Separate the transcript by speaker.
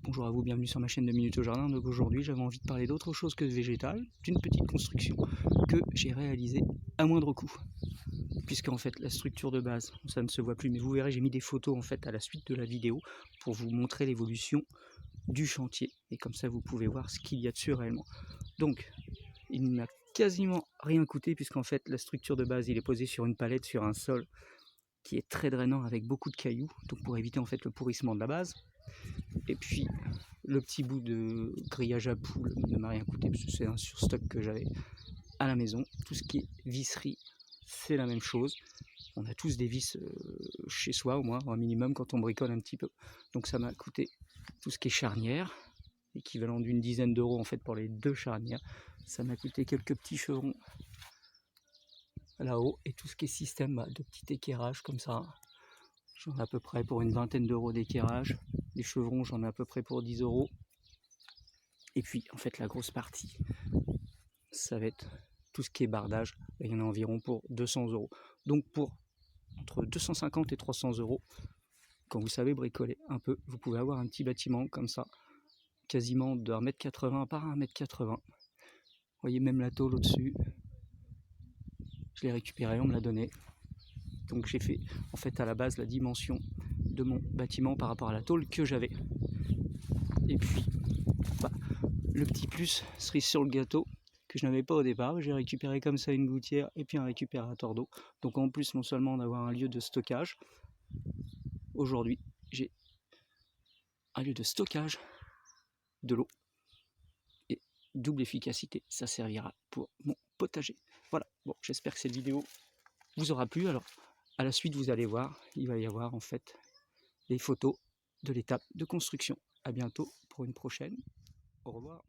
Speaker 1: Bonjour à vous, bienvenue sur ma chaîne de Minutes au Jardin. Donc aujourd'hui j'avais envie de parler d'autre chose que de végétal, d'une petite construction que j'ai réalisée à moindre coût. Puisque en fait la structure de base, ça ne se voit plus, mais vous verrez j'ai mis des photos en fait à la suite de la vidéo pour vous montrer l'évolution du chantier. Et comme ça vous pouvez voir ce qu'il y a dessus réellement. Donc il ne m'a quasiment rien coûté puisqu'en fait la structure de base il est posé sur une palette sur un sol qui est très drainant avec beaucoup de cailloux, donc pour éviter en fait le pourrissement de la base. Et puis le petit bout de grillage à poules ne m'a rien coûté parce que c'est un surstock que j'avais à la maison. Tout ce qui est visserie, c'est la même chose. On a tous des vis chez soi au moins, un minimum quand on bricole un petit peu. Donc ça m'a coûté tout ce qui est charnière, équivalent d'une dizaine d'euros en fait pour les deux charnières. Ça m'a coûté quelques petits chevrons là-haut et tout ce qui est système de petit équerrage comme ça. J'en ai à peu près pour une vingtaine d'euros d'équerrage. Les chevrons, j'en ai à peu près pour 10 euros. Et puis, en fait, la grosse partie, ça va être tout ce qui est bardage. Il y en a environ pour 200 euros. Donc, pour entre 250 et 300 euros, quand vous savez bricoler un peu, vous pouvez avoir un petit bâtiment comme ça, quasiment de 1,80 m par 1,80 m. Vous voyez même la tôle au-dessus. Je l'ai récupéré, on me l'a donné. Donc j'ai fait en fait à la base la dimension de mon bâtiment par rapport à la tôle que j'avais. Et puis le petit plus cerise sur le gâteau que je n'avais pas au départ, j'ai récupéré comme ça une gouttière et puis un récupérateur d'eau. Donc en plus non seulement d'avoir un lieu de stockage, aujourd'hui j'ai un lieu de stockage de l'eau et double efficacité, ça servira pour mon potager. Voilà, bon j'espère que cette vidéo vous aura plu. Alors à la suite vous allez voir, il va y avoir en fait les photos de l'étape de construction. A bientôt pour une prochaine. Au revoir.